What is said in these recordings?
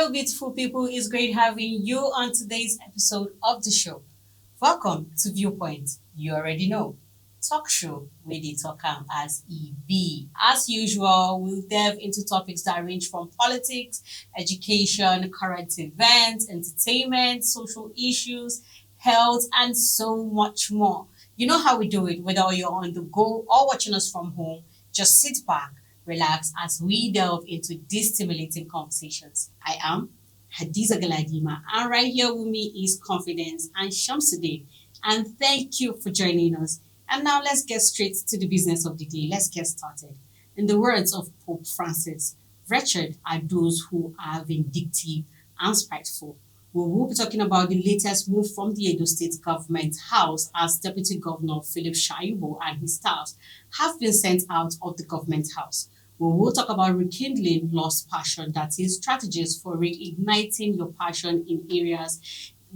Hello, beautiful people. It's great having you on today's episode of the show. Welcome to Viewpoint. You already know. Talk show where they talk as EB. As usual, we'll delve into topics that range from politics, education, current events, entertainment, social issues, health, and so much more. You know how we do it, whether you're on the go or watching us from home, just sit back, relax as we delve into these stimulating conversations. I am Hadiza Galadima, and right here with me is Confidence and Shamsuddin. And thank you for joining us. And now let's get straight to the business of the day. Let's get started. In the words of Pope Francis, wretched are those who are vindictive and spiteful. We will be talking about the latest move from the Edo State Government House as Deputy Governor Philip Shaibu and his staff have been sent out of the Government House. We will talk about rekindling lost passion, that is, strategies for reigniting your passion in areas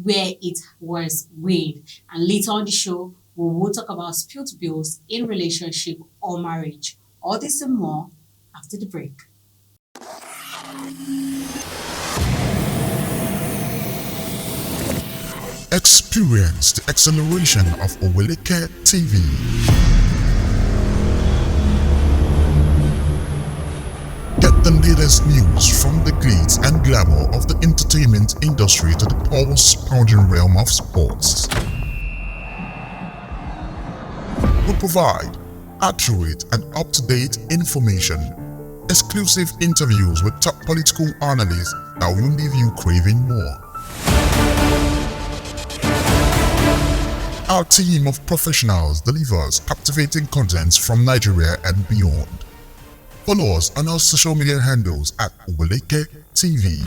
where it was waned. And later on the show, we will talk about spilt bills in relationship or marriage. All this and more after the break. Experience the acceleration of Oweleketv. Get the latest news from the glitz and glamour of the entertainment industry to the pulse-pounding realm of sports. We provide accurate and up-to-date information, exclusive interviews with top political analysts that will leave you craving more. Our team of professionals delivers captivating contents from Nigeria and beyond. Follow us on our social media handles at Oweleketv.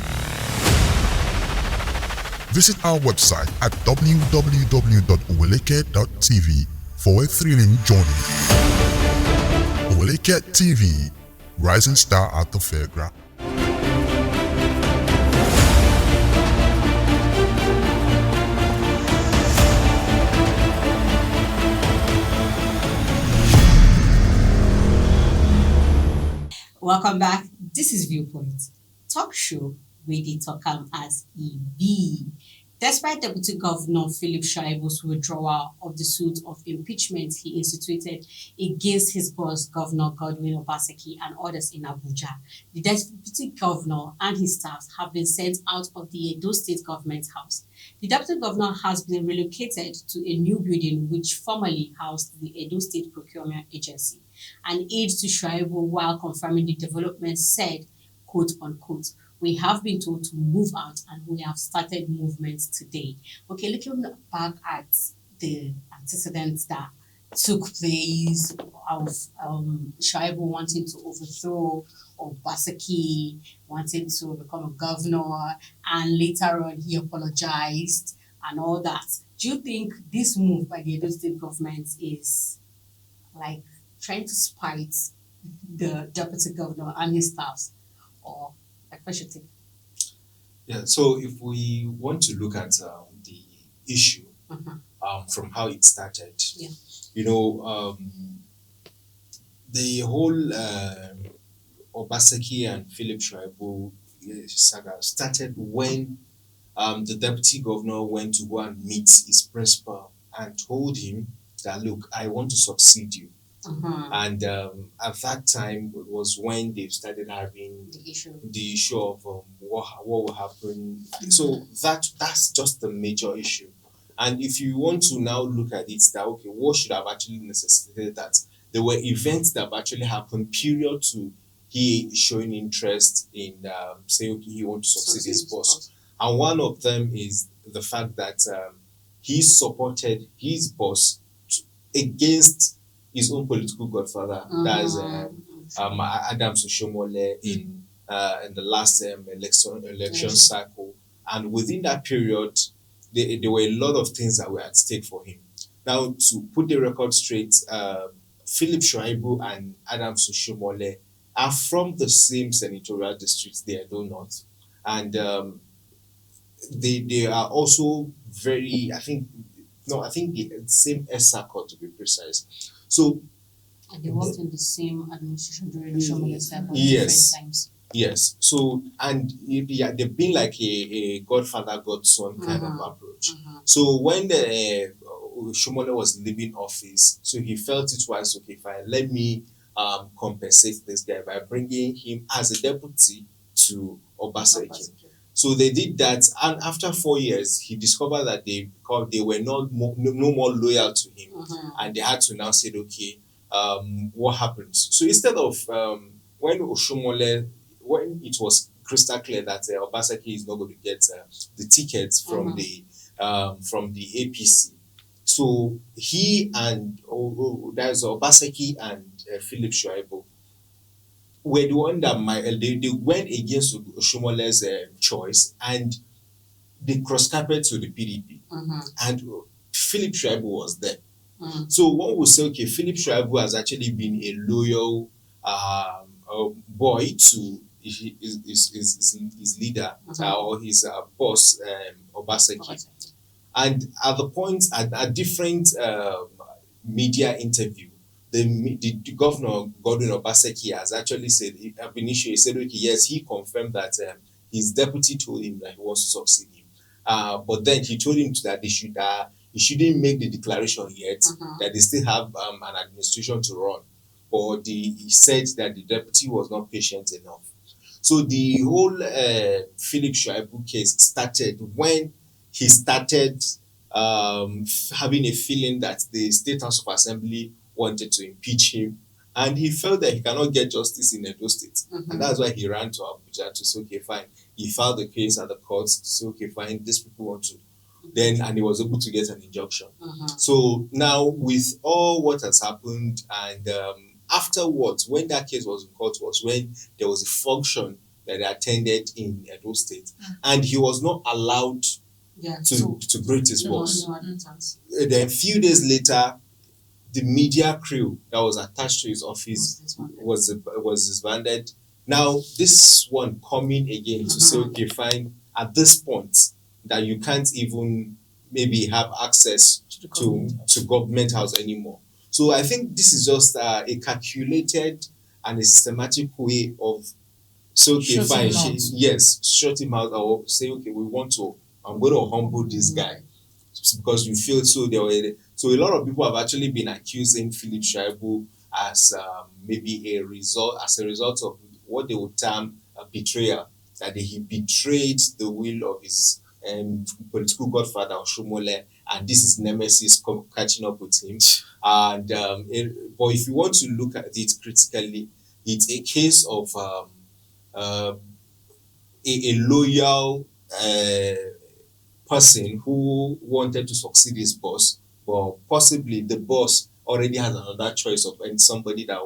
Visit our website at www.oweleket.tv for a thrilling journey. Oweleketv, rising star at the fairground. Welcome back. This is Viewpoint, talk show where they talk as EB. Despite Deputy Governor Philip Shaibu's withdrawal of the suit of impeachment he instituted against his boss, Governor Godwin Obaseki, and others in Abuja, the Deputy Governor and his staff have been sent out of the Edo State Government House. The Deputy Governor has been relocated to a new building which formerly housed the Edo State Procurement Agency. An aide to Shaibu, while confirming the development, said, quote unquote, "We have been told to move out and we have started movements today." Okay, looking back at the antecedents that took place of Shaibu wanting to overthrow Obaseki, wanting to become a governor, and later on he apologized and all that. Do you think this move by the Edo State government is like trying to spite the deputy governor and his staff, or like what should take? Yeah, so if we want to look at the issue from how it started, Yeah. The whole Obaseki and Philip Shaibu saga started when the deputy governor went to go and meet his principal and told him that, look, I want to succeed you. And at that time was when they started having the issue of what will happen. So that's just the major issue. And if you want to now look at it, that okay, what should have actually necessitated that? There were events that have actually happened period to he showing interest in saying okay, he wants to succeed his boss. And one of them is the fact that he supported his boss against his own political godfather, that's Adams Oshomole in the last election cycle. And within that period, there were a lot of things that were at stake for him. Now, to put the record straight, Philip Shaibu and Adams Oshomole are from the same senatorial district, they are not. And they are also very, I think the same SACO to be precise. So and they worked in the same administration during the Shomole's time, yes. different times. Yes. So, and yeah, they've been like a godfather, godson kind of approach. So when the Shomole was leaving office, so he felt it was okay, fine. Let me compensate this guy by bringing him as a deputy to Obaseki. So they did that, and after 4 years, he discovered that they were not no more loyal to him, and they had to now say, okay, what happens? So instead of when Oshomole, when it was crystal clear that Obaseki is not going to get the tickets from the APC, so he and there's Obaseki and Philip Shuaibu were the one that they went against Oshomole's choice, and they cross-carpet to the PDP, and Philip Shuaibu was there. So one would say, okay, Philip Shuaibu has actually been a loyal boy to his leader or his boss, Obaseki. And at the point, at different media interview, the governor, Godwin Obaseki, has actually said, he said, okay, yes, he confirmed that his deputy told him that he wants to succeed him. But then he told him that he shouldn't make the declaration yet, that they still have an administration to run. But he said that the deputy was not patient enough. So the whole Philip Shuaibu case started when he started having a feeling that the State House of Assembly wanted to impeach him, and he felt that he cannot get justice in Edo State, and that's why he ran to Abuja to say, okay, fine. He filed the case at the courts to say, okay, fine, these people want to. Then, and he was able to get an injunction. So now, with all what has happened, and afterwards, when that case was in court, was when there was a function that they attended in Edo State, and he was not allowed to greet his boss. Then, a few days later, the media crew that was attached to his office was disbanded. Now, this one coming again to say, okay, fine, at this point, that you can't even maybe have access to government house anymore. So I think this is just a calculated and a systematic way of say, okay, fine, yes, shut him out, or say, okay, I'm going to humble this guy because we feel so there were. So a lot of people have actually been accusing Philip Shuaibu as maybe a result of what they would term a betrayal, that he betrayed the will of his political godfather Oshomole, and this is nemesis catching up with him. And but if you want to look at it critically, it's a case of a loyal person who wanted to succeed his boss, but possibly the boss already has another choice of somebody that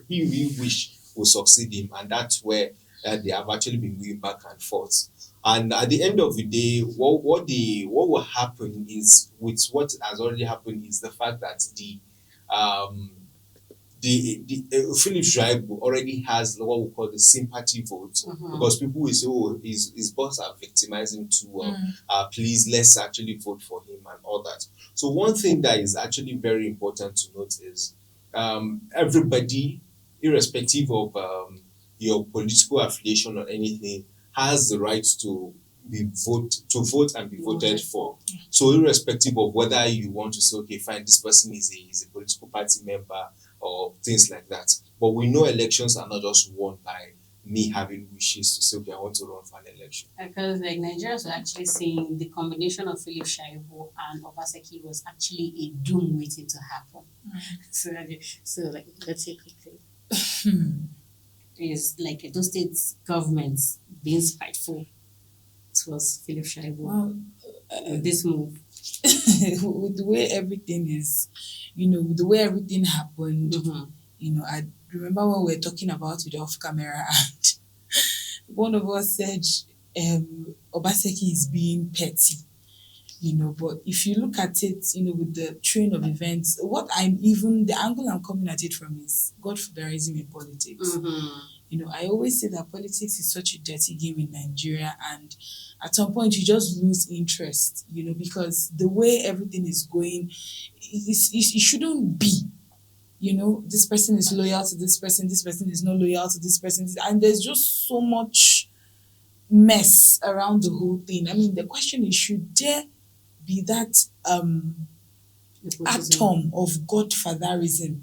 he wish will succeed him, and that's where they have actually been going back and forth. And at the end of the day, what will happen is, with what has already happened, is the fact that the Philip Shuaibu already has what we call the sympathy vote, because people will say, oh, his boss are victimizing too well. Please, let's actually vote for him and all that. So one thing that is actually very important to note is everybody, irrespective of your political affiliation or anything, has the right to vote and be voted for. So irrespective of whether you want to say, okay, fine, this person is a political party member or things like that. But we know elections are not just won by me having wishes to say, okay, I want to run for an election. Because like Nigerians were actually saying the combination of Philip Shuaibu and Obaseki was actually a doom waiting to happen. So like, let's say quickly. Is like those states governments being spiteful towards Philip Shuaibu. Well, this move. with the way everything is, with the way everything happened, I remember when we were talking about it off camera, and one of us said Obaseki is being petty, but if you look at it, with the train of events, the angle I'm coming at it from is godfatherism in politics. I always say that politics is such a dirty game in Nigeria, and at some point you just lose interest, because the way everything is going, it shouldn't be. this person is loyal to this person is not loyal to this person, and there's just so much mess around the whole thing. I mean, the question is, should there be that atom of godfatherism?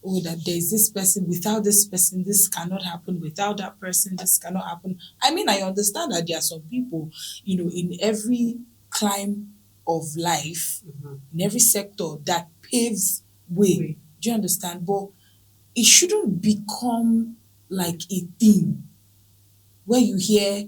Oh, that there's this person, without this person, this cannot happen, without that person, this cannot happen. I mean, I understand that there are some people, in every climb of life, in every sector that paves way. Do you understand? But it shouldn't become like a thing where you hear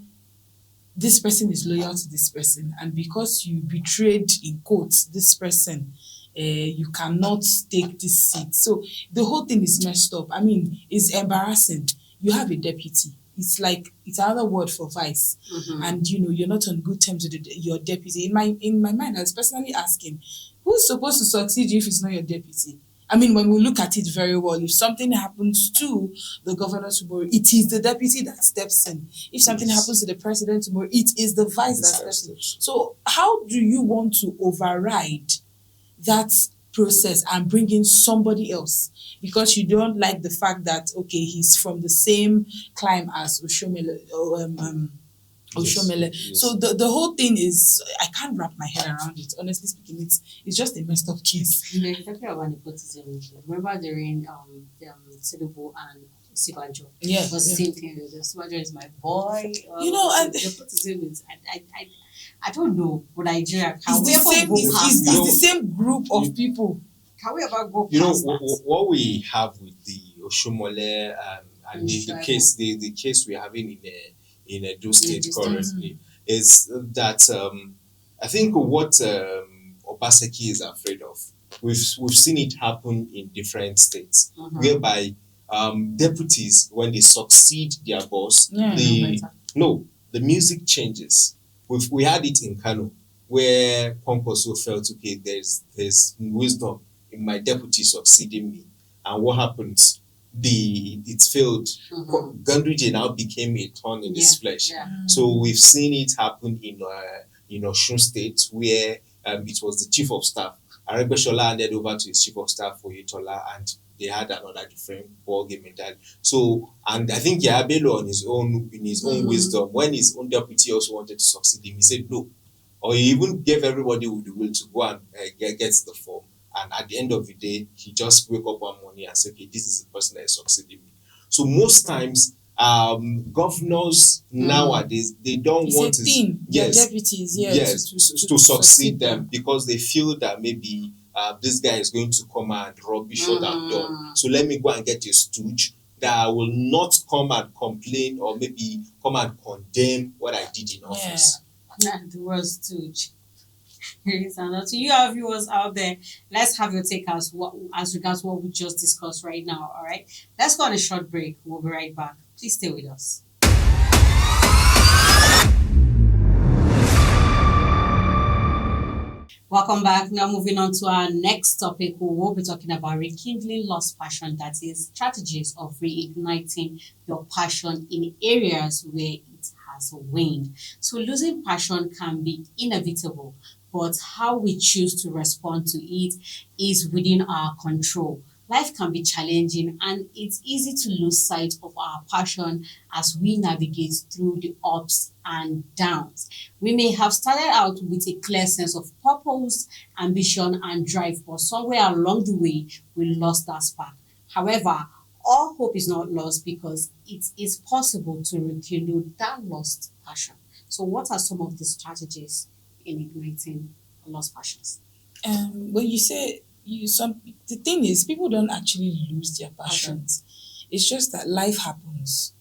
this person is loyal to this person, and because you betrayed, in quotes, this person, you cannot take this seat. So the whole thing is messed up. I mean, it's embarrassing. You have a deputy. It's like, it's another word for vice, and you're not on good terms with your deputy. In my mind, I was personally asking, who's supposed to succeed you if it's not your deputy? I mean, when we look at it very well, if something happens to the governor tomorrow, it is the deputy that steps in. If something happens to the president tomorrow, it is the vice that steps in. So how do you want to override that process and bring in somebody else because you don't like the fact that, okay, he's from the same climb as Oshomele, Oshomele. Yes. So the whole thing is, I can't wrap my head around it. Honestly speaking, it's just a messed up case. Talking about nepotism, remember during Tinubu and Sibanjo? Yeah, It was the same thing. Sibanjo is my boy. and Nepotism is I don't know, but Nigeria, can we it's ever go past it's that? the same group of people. Can we ever go You know past that? what we have with the Oshomole and the Tribal. case, the case we're having in Edo State State. currently is that I think what Obaseki is afraid of. We've seen it happen in different states whereby deputies, when they succeed their boss, the music changes. We had it in Kano where Kwankwaso felt, okay, there's wisdom in my deputy succeeding me, and what happens? It failed. Ganduje now became a thorn in his flesh. Yeah. So we've seen it happen in Osun State where it was the chief of staff. Aregbesola handed over to his chief of staff Oyetola, and they had another different ball game entirely. So, and I think Yabelo in his own wisdom, when his own deputy also wanted to succeed him, he said no, or he even gave everybody with the will to go and get the form. And at the end of the day, he just wake up one morning and say, okay, this is the person that is succeeding me. So most times, governors nowadays, they don't want to their deputies to succeed them because they feel that maybe this guy is going to come and rubbish what I've done. So let me go and get a stooge that will not come and complain or maybe come and condemn what I did in office. Yeah, the word stooge. So you, our viewers out there, let's have your take as regards what we just discussed right now. All right, let's go on a short break. We'll be right back. Please stay with us. Welcome back. Now moving on to our next topic, we will be talking about rekindling lost passion, that is strategies of reigniting your passion in areas where it has waned. So losing passion can be inevitable, but how we choose to respond to it is within our control. Life can be challenging and it's easy to lose sight of our passion as we navigate through the ups and downs. We may have started out with a clear sense of purpose, ambition, and drive, but somewhere along the way, we lost that spark. However, all hope is not lost because it is possible to rekindle that lost passion. So what are some of the strategies in igniting lost passions? When you say the thing is, people don't actually lose their passions. It's just that life happens.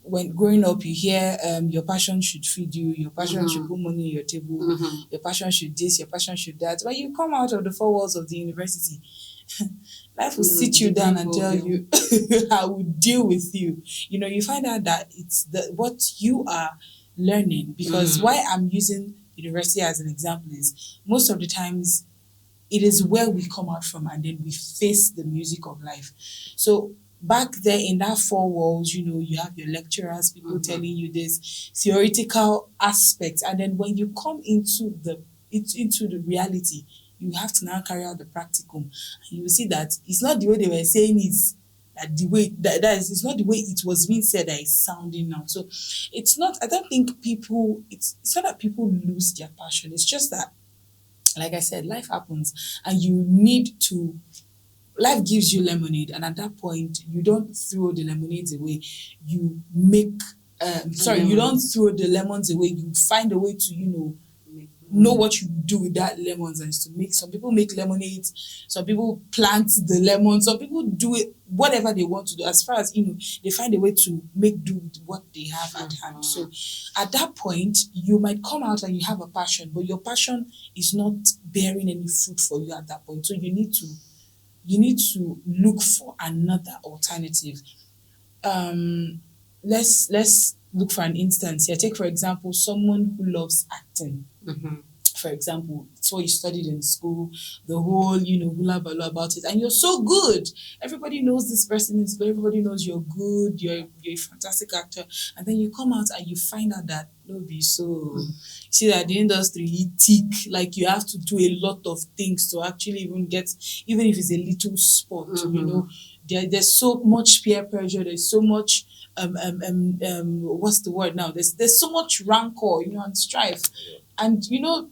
When growing up, you hear your passion should feed you, your passion should put money on your table, your passion should this, your passion should that. When you come out of the four walls of the university, life will sit you down and tell you how will deal with you. You find out that it's what you are learning, because why I'm using university as an example is most of the times it is where we come out from and then we face the music of life. So back there in that four walls, you have your lecturers, people telling you this theoretical aspect, and then when you come into the reality, you have to now carry out the practicum. And you will see that it's not the way they were saying it, that the way that is, it's not the way it was being said that is sounding now. So it's not, I don't think people, it's not that people lose their passion. It's just that, like I said, life happens and you need to, life gives you lemonade, and at that point you don't throw the lemonades away, you make you don't throw the lemons away, you find a way to know what you do with that lemons, and to make, some people make lemonades, some people plant the lemons, some people do it whatever they want to do, as far as they find a way to make do with what they have at hand. So at that point you might come out and you have a passion, but your passion is not bearing any fruit for you at that point. So you need to look for another alternative. Let's look for an instance here. Take, for example, someone who loves acting. For example, it's what you studied in school, the whole, hula baloo about it, and you're so good. Everybody knows this person is good. Everybody knows you're good. You're a fantastic actor. And then you come out and you find out that, no, be so. See that the industry, you tick, like you have to do a lot of things to actually even get, even if it's a little spot, there's so much peer pressure. There's so much, what's the word now? There's so much rancor, and strife. And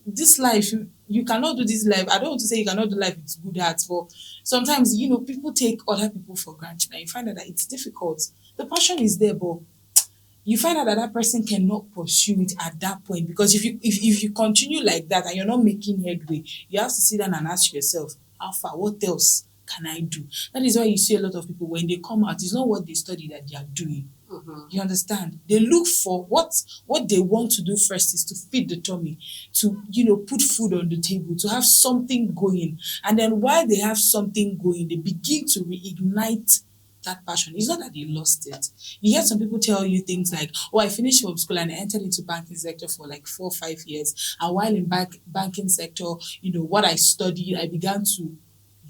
this life, you cannot do this life. I don't want to say you cannot do life with good hearts, but sometimes, people take other people for granted, and you find out that it's difficult. The passion is there, but you find out that person cannot pursue it at that point, because if you continue like that and you're not making headway, you have to sit down and ask yourself, how far? What else can I do? That is why you see a lot of people, when they come out, it's not what they study that they are doing. You understand? They look for what they want to do first is to feed the tummy, to put food on the table, to have something going. And then while they have something going, they begin to reignite that passion. It's not that they lost it. You hear some people tell you things like, oh, I finished from school and I entered into banking sector for like 4 or 5 years. And while in banking sector, what I studied, I began to,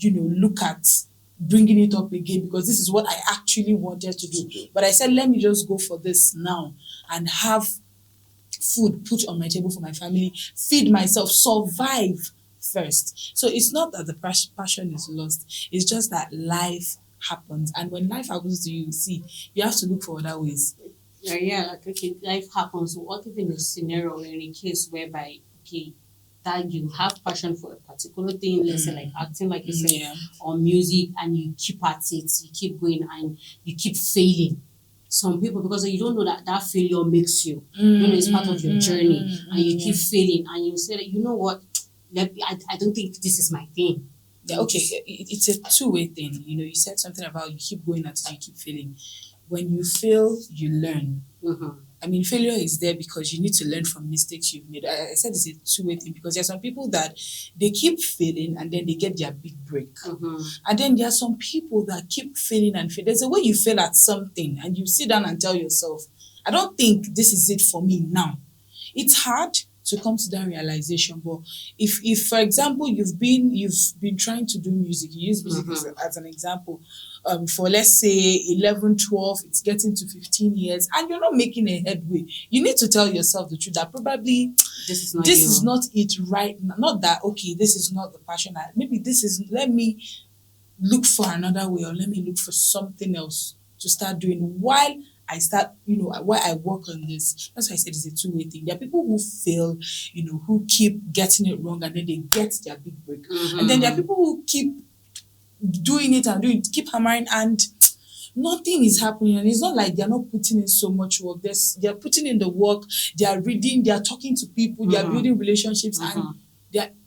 look at bringing it up again, because this is what I actually wanted to do. But I said, let me just go for this now and have food put on my table for my family, feed myself, survive first. So it's not that the passion is lost. It's just that life happens. And when life happens to you, see, you have to look for other ways. Like, okay, life happens. What if in a scenario or in a case whereby, okay, that you have passion for a particular thing, let's say like acting, like you said, or music, and you keep at it, you keep going, and you keep failing. Some people, because you don't know that failure makes you, it's part of your journey, and you keep failing, and you say that, you know what, I don't think this is my thing. Yeah, okay, it's a two-way thing. You said something about you keep going until you keep failing. When you fail, you learn. I mean, failure is there because you need to learn from mistakes you've made. I said it's a two-way thing, because there are some people that they keep failing and then they get their big break. And then there are some people that keep failing and fail. There's a way you fail at something and you sit down and tell yourself, I don't think this is it for me now. It's hard to come to that realization, but if for example you've been trying to do music, you use music as an example, for let's say 11, 12, it's getting to 15 years and you're not making a headway, you need to tell yourself the truth that probably this is not it right now. Not that, okay, this is not the passion, maybe this is, let me look for another way, or let me look for something else to start doing while I start, while I work on this. That's why I said it's a two-way thing. There are people who fail, who keep getting it wrong and then they get their big break. And then there are people who keep doing it and keep hammering, and nothing is happening. And it's not like they're not putting in so much work. They're putting in the work, they are reading, they are talking to people, they are building relationships, and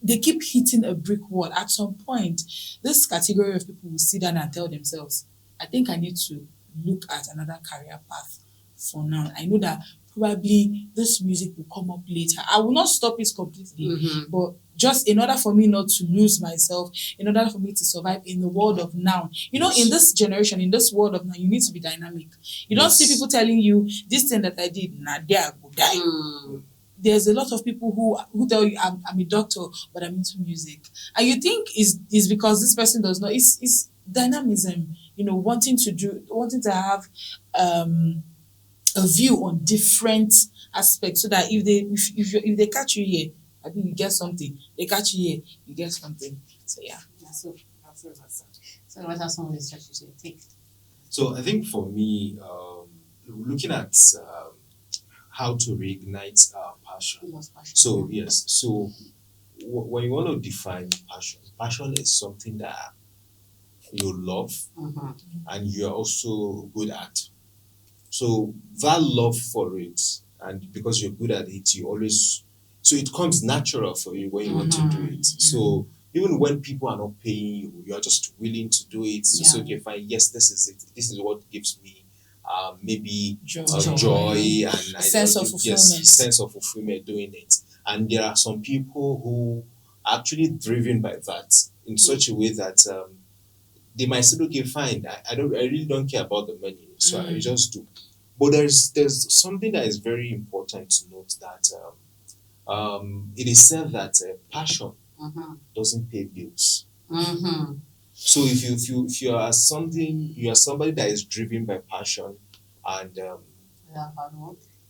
they keep hitting a brick wall. At some point, this category of people will sit down and tell themselves, I think I need to look at another career path for now. I know that probably this music will come up later. I will not stop it completely, but just in order for me not to lose myself, in order for me to survive in the world of now. In this generation, in this world of now, you need to be dynamic. You don't see people telling you, this thing that I did, there I go die. There's a lot of people who tell you, I'm a doctor, but I'm into music. And you think is because this person does not. It's dynamism, wanting to have a view on different aspects, so that if they catch you here, I think you get something. They catch you here, you get something. So yeah. So what are some of the strategies you take? So I think for me, looking at how to reignite passion. Lost passion. So yes, so when you want to define passion, passion is something that you love and you are also good at. So that love for it, and because you're good at it, you always, so it comes natural for you when you want to do it. So even when people are not paying you, you are just willing to do it. So say, okay, fine, yes, this is it. This is what gives me maybe joy and sense of fulfillment. sense of fulfillment doing it. And there are some people who are actually driven by that in such a way that they might say, okay, fine, I really don't care about the money, so I just do. But there's something that is very important to note that it is said that passion doesn't pay bills. So if you are somebody that is driven by passion and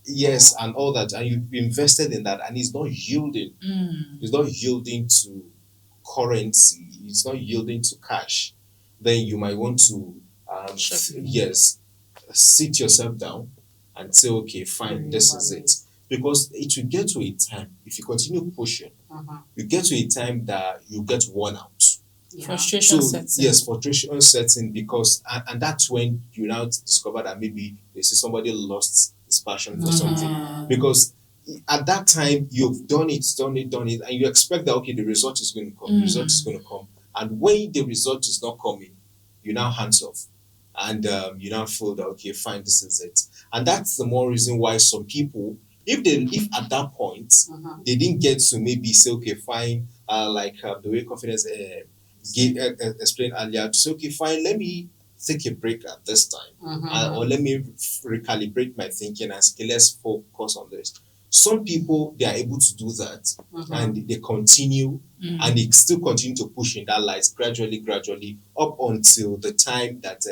yes, and all that, and you've invested in that, and it's not yielding, it's not yielding to currency, it's not yielding to cash, then you might want to yes, sit yourself down and say, okay, fine, this is it. Because it will get to a time, if you continue pushing, you get to a time that you get worn out. Frustration So sets in. yes, frustration sets in because and that's when you now discover that maybe they see somebody lost his passion for something. Because at that time you've done it, and you expect that okay, the result is going to come, the result is going to come. And when the result is not coming, you now hands off. And you now feel that okay, fine, this is it. And that's the more reason why some people, if at that point they didn't get to maybe say, okay, fine, like the way confidence explained earlier, to say, okay, fine, let me take a break at this time, or let me recalibrate my thinking and say, okay, let's focus on this. Some people, they are able to do that and they continue and they still continue to push in that light gradually up until the time that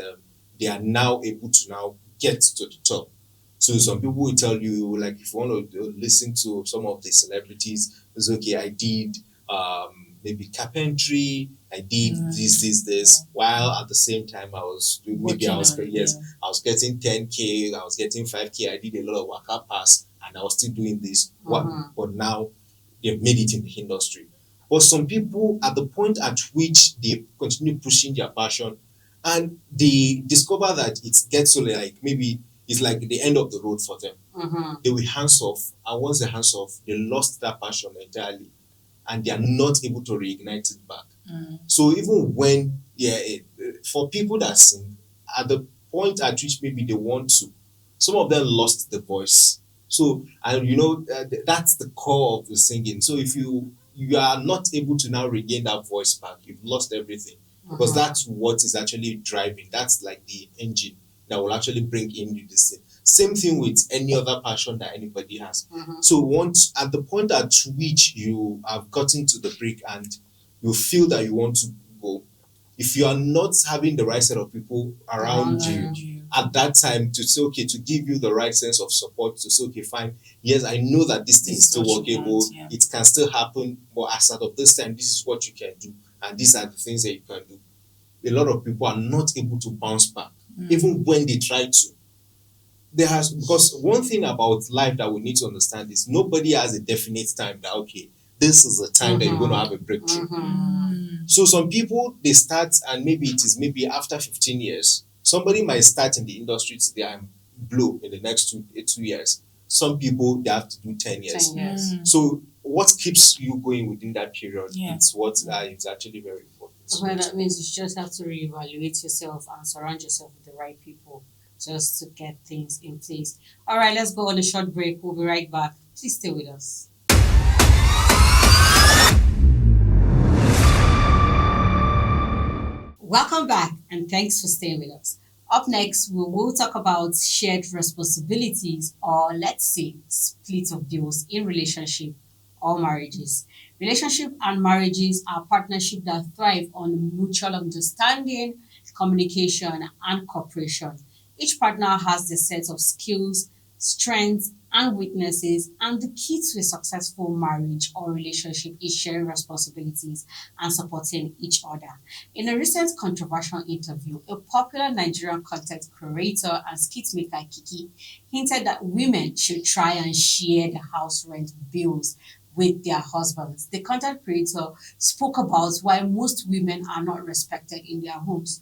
they are now able to now get to the top. So some people will tell you, like, if you want to listen to some of the celebrities, it's okay, I did maybe carpentry, I did this, while at the same time I was doing, maybe I was I was getting 10K, I was getting 5K, I did a lot of worker pass, and I was still doing this. But now they've made it in the industry. But some people, at the point at which they continue pushing their passion, and they discover that it gets to like maybe it's like the end of the road for them. They will hands off, and once they hands off, they lost that passion entirely, and they are not able to reignite it back. So even when for people that sing, at the point at which maybe they want to, some of them lost the voice. So and that's the core of the singing. So if you are not able to now regain that voice back, you've lost everything, because that's what is actually driving. That's like the engine that will actually bring in you this thing. Same thing with any other passion that anybody has. So once at the point at which you have gotten to the break and you feel that you want to go, if you are not having the right set of people around you at that time to say, okay, to give you the right sense of support, to say, okay, fine, yes, I know that this thing is still workable, it can still happen, but as of this time, this is what you can do, and these are the things that you can do. A lot of people are not able to bounce back, even when they try to. Because one thing about life that we need to understand is nobody has a definite time that, okay, this is the time that you're going to have a breakthrough. So some people, they start, and maybe it is maybe after 15 years, somebody might start in the industry today and blow in the next 2 years. Some people, they have to do 10 years. So what keeps you going within that period? It's what is actually very important. Well, that means you just have to reevaluate yourself and surround yourself with the right people just to get things in place. All right, let's go on a short break. We'll be right back. Please stay with us. Welcome back, and thanks for staying with us. Up next, we will talk about shared responsibilities, or let's say split of bills in relationship or marriages. Relationship and marriages are partnerships that thrive on mutual understanding, communication, and cooperation. Each partner has their set of skills, strengths, and witnesses, and the key to a successful marriage or relationship is sharing responsibilities and supporting each other. In a recent controversial interview, a popular Nigerian content creator and skit maker Kiki hinted that women should try and share the house rent bills with their husbands. The content creator spoke about why most women are not respected in their homes.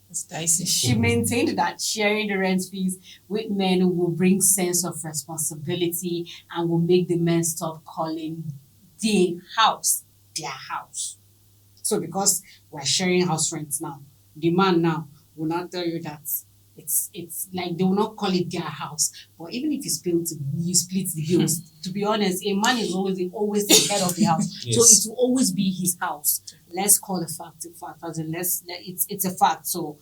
It's dicey. She maintained that sharing the rent fees with men will bring sense of responsibility and will make the men stop calling the house their house. So because we're sharing house rent now, the man now will not tell you that it's like they will not call it their house. But even if you split the bills, to be honest, a man is always the head of the house. Yes. So it will always be his house. Let's call the fact a fact, as in it's a fact. So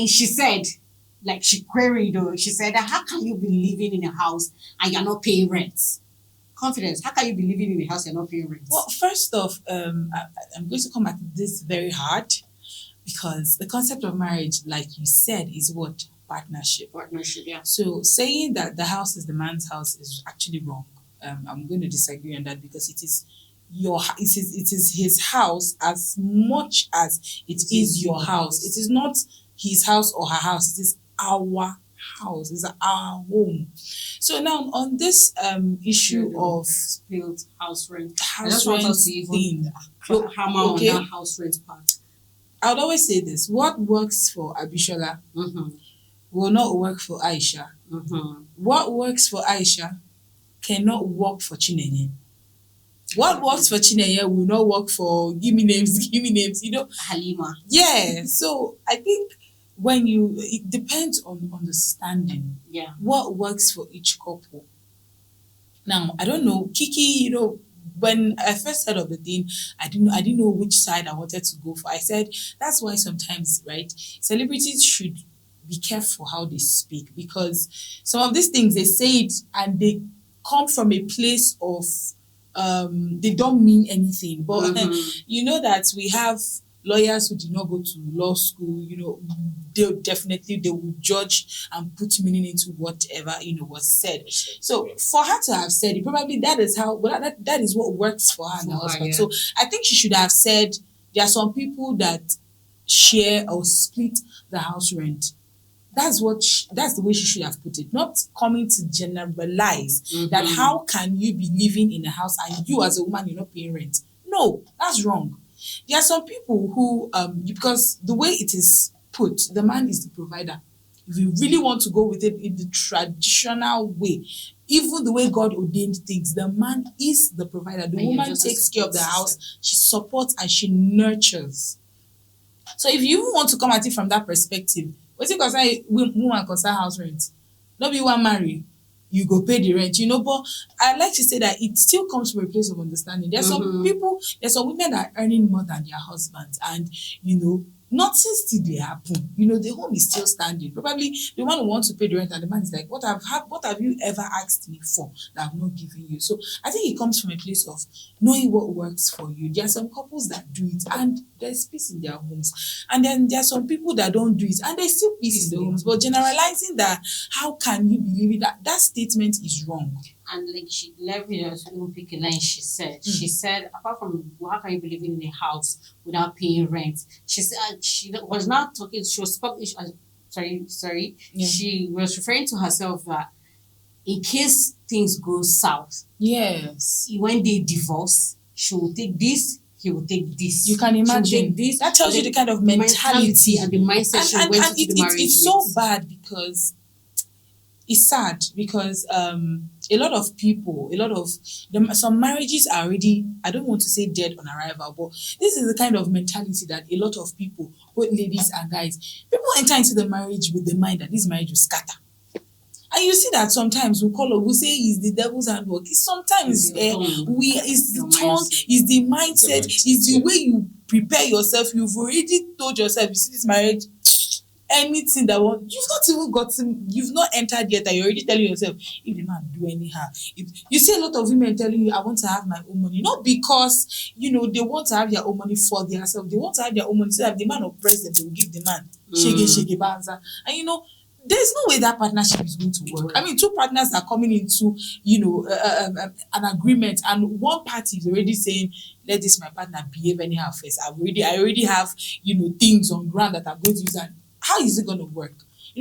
she said, like she queried, or she said, how can you be living in a house and you're not paying rent? Confidence. How can you be living in a house and you're not paying rent? Well, first off, I'm going to come at this very hard because the concept of marriage, like you said, is what? Partnership. Partnership, yeah. So saying that the house is the man's house is actually wrong. I'm going to disagree on that because it is his house as much as it is your house. It is not his house or her house. It is our house. It's our home. So now on this issue of spilled house rent. I house just want rent us to even thing, hammer on okay. that house rent part. I would always say this: what works for Abishola will not work for Aisha. What works for Aisha cannot work for Chinenye. What works for Chinenye will not work for give me names, you know. Halima. Yeah. So I think it depends on understanding Yeah. what works for each couple. Now, I don't know, Kiki, when I first heard of the thing, I didn't know which side I wanted to go for. I said that's why sometimes, right, celebrities should be careful how they speak because some of these things they say it and they come from a place of they don't mean anything. But you know that we have lawyers who did not go to law school, they will judge and put meaning into whatever was said. So for her to have said it, probably that is what works for her and her husband. Yeah. So I think she should have said there are some people that share or split the house rent. That's the way she should have put it, not coming to generalize that how can you be living in a house and you as a woman you're not paying rent. No, that's wrong. There are some people who because the way it is put, the man is the provider. If you really want to go with it in the traditional way, even the way God ordained things, the man is the provider. The woman takes care of the house, she supports and she nurtures. So if you want to come at it from that perspective, what's it concern woman concern house rent? No be one marry, you go pay the rent, but I like to say that it still comes from a place of understanding. There's some women that are earning more than their husbands and nothing still dey happen. The home is still standing. Probably the one who wants to pay the rent and the man is like, what have you ever asked me for that I've not given you? So I think it comes from a place of knowing what works for you. There are some couples that do it and there's peace in their homes. And then there are some people that don't do it and there's still peace in their homes. But generalizing that, how can you believe it? That statement is wrong. And like she let me just pick a line she said, apart from how can you be living in a house without paying rent? She said she was not talking, she was spoken sorry. Yeah. She was referring to herself that in case things go south, yes, when they divorce, she will take this, he will take this. You can imagine this. That tells you the kind of mentality and the mindset she went into the marriage it's so bad because it's sad because a lot of people, some marriages are already, I don't want to say dead on arrival, but this is the kind of mentality that a lot of people, both ladies and guys, people enter into the marriage with the mind that this marriage will scatter. And you see that sometimes we'll say it's the devil's handwork. It's sometimes it's the tongue, it's the mindset, it's the way you prepare yourself. You've already told yourself, you see this marriage, anything you've not entered yet and you're already telling yourself, if the man do anyhow. If you see a lot of women telling you, I want to have my own money, not because they want to have their own money for themselves, they want to have their own money so that the man oppress them, they will give the man shege banza. And there's no way that partnership is going to work. I mean, two partners are coming into, an agreement, and one party is already saying, let this my partner behave anyhow first. I already have, things on ground that I'm going to use. And how is it going to work?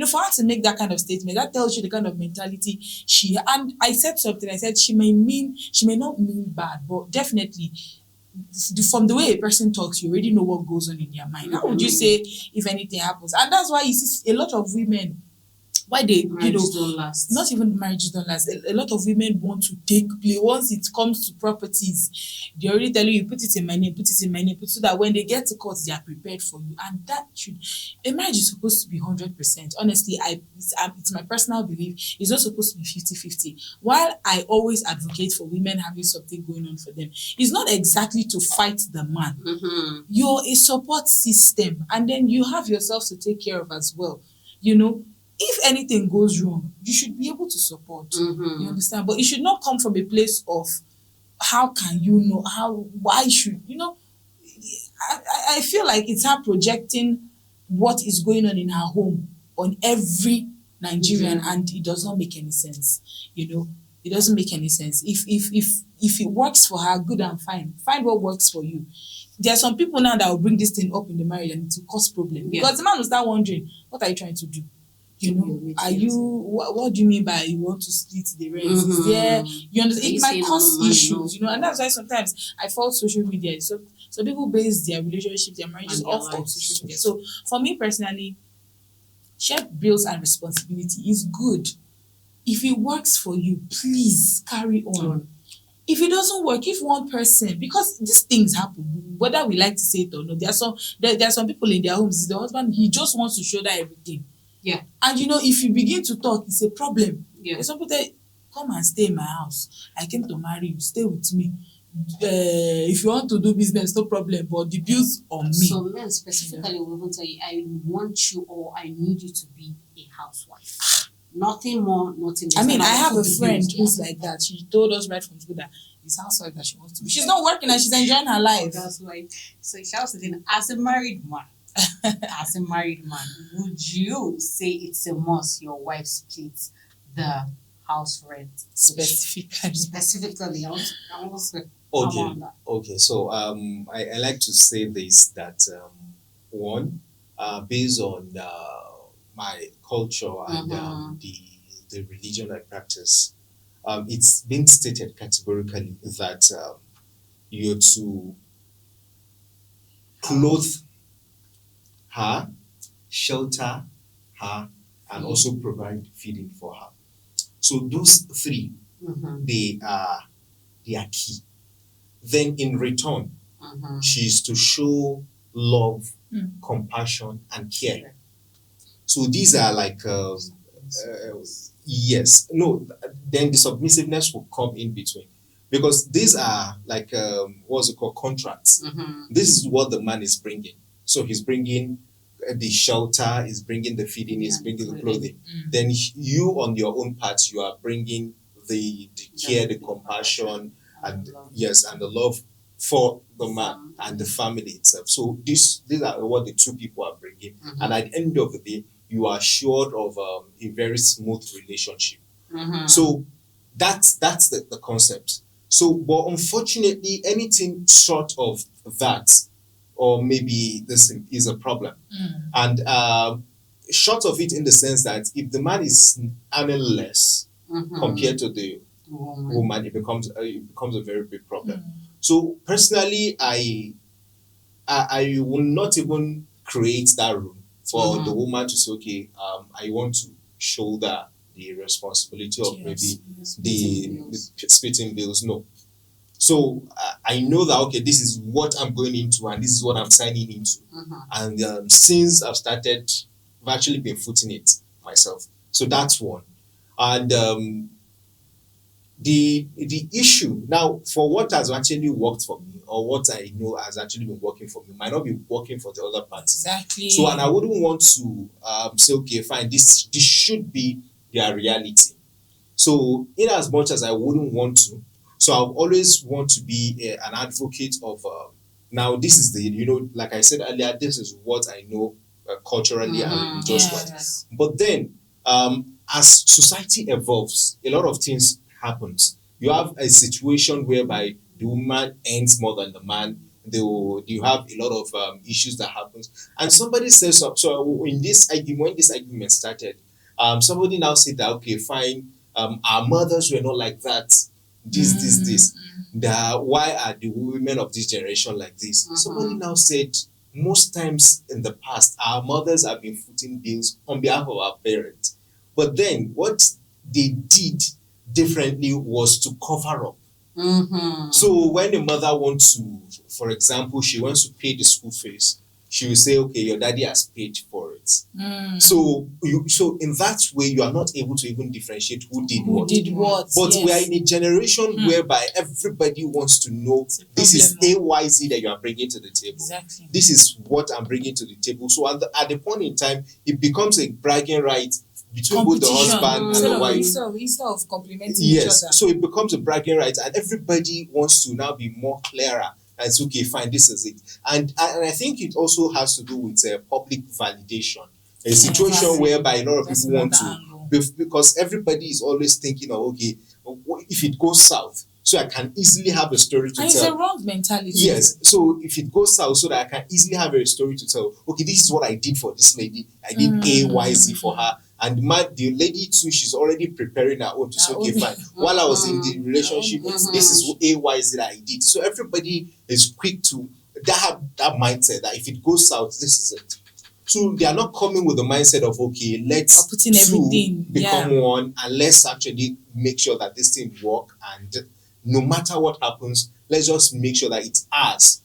For her to make that kind of statement, that tells you the kind of mentality and I said something, I said she may not mean bad, but definitely from the way a person talks, you already know what goes on in their mind. How would you say if anything happens? And that's why you see a lot of women, why they Marriages don't last. not even marriages don't last. A lot of women want to take play. Once it comes to properties, they already tell you put it in my name, so that when they get to court, they are prepared for you. And that a marriage is supposed to be 100%. Honestly, it's my personal belief. It's not supposed to be 50-50. While I always advocate for women having something going on for them, it's not exactly to fight the man. You're a support system, and then you have yourself to take care of as well. If anything goes wrong, you should be able to support. You understand? But it should not come from a place of how can you know, why should, I feel like it's her projecting what is going on in her home on every Nigerian, and it does not make any sense. It doesn't make any sense. If it works for her, good and fine. Find what works for you. There are some people now that will bring this thing up in the marriage and it will cause problem. Because the man will start wondering, what are you trying to do? Are you, what do you mean by you want to split the rent? Is there, you understand? It might cause issues, and that's why sometimes I fault social media. So people base their relationship, their marriages off of social media. So for me personally, shared bills and responsibility is good. If it works for you, please carry on. If it doesn't work, if one person, because these things happen, whether we like to say it or not, there are some people in their homes, the husband, he just wants to shoulder everything. Yeah. And if you begin to talk, it's a problem. Yeah. There's some people that come and stay in my house. I came to marry you, stay with me. If you want to do business, no problem, but the bills on me. So men specifically will even tell you, I want you or I need you to be a housewife. Nothing more, nothing less. I mean, I have a the friend bills. who's like that. She told us right from school that it's housewife that she wants to be. She's not working and she's enjoying her life. That's like, so she was saying, as a married man, would you say it's a must your wife splits the house rent? Specifically, I want to say, Okay. So I like to say this, that one, based on my culture and the religion I practice, it's been stated categorically that you're to clothe her, shelter her, and also provide feeding for her. So those three, they are key. Then in return, she's to show love, compassion, and care. So these are like yes, no. Then the submissiveness will come in between, because these are like what's it called, contracts. This is what the man is bringing. So he's bringing the shelter, he's bringing the feeding, he's bringing the clothing. Then you, on your own part, you are bringing the care, the compassion, and and the love for the man and the family itself. So these are what the two people are bringing. And at the end of the day, you are assured of a very smooth relationship. So that's the concept. So, but unfortunately, anything short of that, or maybe this is a problem. And short of it, in the sense that if the man is earning less compared to the woman, it becomes a very big problem. So personally, I will not even create that room for the woman to say, okay, I want to shoulder the responsibility of maybe the splitting bills. No. So I know that, okay, this is what I'm going into and this is what I'm signing into. And since I've started, I've actually been footing it myself. So that's one. And the issue now, for what has actually worked for me, or what I know has actually been working for me, might not be working for the other party. Exactly. So, and I wouldn't want to say, okay, fine, this should be their reality. So, in as much as I wouldn't want to, so I always want to be an advocate of, now this is the, like I said earlier, this is what I know culturally and religiously. But then, as society evolves, a lot of things happens. You have a situation whereby the woman earns more than the man. You have a lot of issues that happens, and somebody says so. So in this argument, when this argument started, somebody now said that okay, fine, our mothers were not like that. This. Why are the women of this generation like this? Somebody now said most times in the past, our mothers have been footing bills on behalf of our parents. But then what they did differently was to cover up. So when a mother wants to, for example, she wants to pay the school fees, she will say, okay, your daddy has paid for it. So in that way, you are not able to even differentiate who did Who what. did what? But yes. we are in a generation whereby everybody wants to know this is AYZ that you are bringing to the table. Exactly. This is what I'm bringing to the table. So at the point in time, it becomes a bragging right between both the husband and the wife. Instead of complimenting each other. Yes, so it becomes a bragging right, and everybody wants to now be more clearer. And it's okay, fine, this is it. And I think it also has to do with public validation. A situation whereby a lot of people want to, because everybody is always thinking of, okay, if it goes south, so I can easily have a story to tell. And it's a wrong mentality. Yes, so if it goes south, so that I can easily have a story to tell. Okay, this is what I did for this lady. I did AYZ for her. And the lady too, she's already preparing her own to say, okay, fine. While I was in the relationship, this is AYZ that I did. So everybody is quick to that mindset that if it goes south, this is it. So they are not coming with the mindset of okay, let's become one, and let's actually make sure that this thing work. And no matter what happens, let's just make sure that it's us.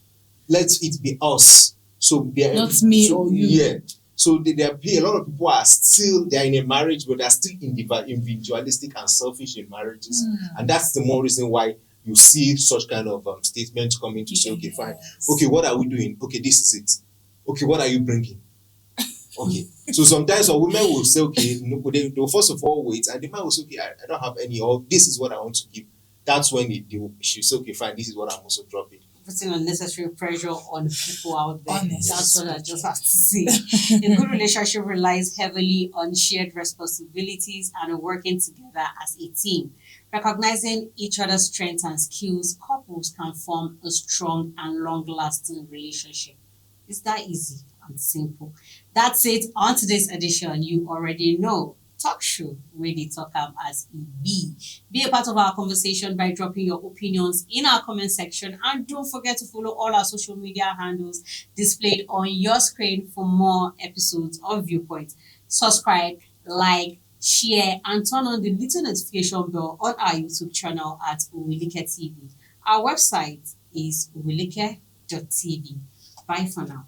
Let it be us. So not me or you. Yeah. So there are a lot of people they're in a marriage, but they're still individualistic and selfish in marriages. And that's the more reason why you see such kind of statements coming to say, okay, fine. Okay, what are we doing? Okay, this is it. Okay, what are you bringing? Okay. So sometimes a women will say, okay, they will first of all wait, and the man will say, okay, I don't have any, or this is what I want to give. That's when she say, okay, fine, this is what I'm also dropping. Putting unnecessary pressure on people out there. Honestly, that's what I just have to say. A good relationship relies heavily on shared responsibilities and working together as a team. Recognizing each other's strengths and skills, couples can form a strong and long-lasting relationship. It's that easy and simple. That's it on today's edition. You already know. Talk show where they talk as EB. Be a part of our conversation by dropping your opinions in our comment section, and don't forget to follow all our social media handles displayed on your screen for more episodes of Viewpoint. Subscribe, like, share, and turn on the little notification bell on our YouTube channel at Oweleketv. Our website is oweleketv. Bye for now.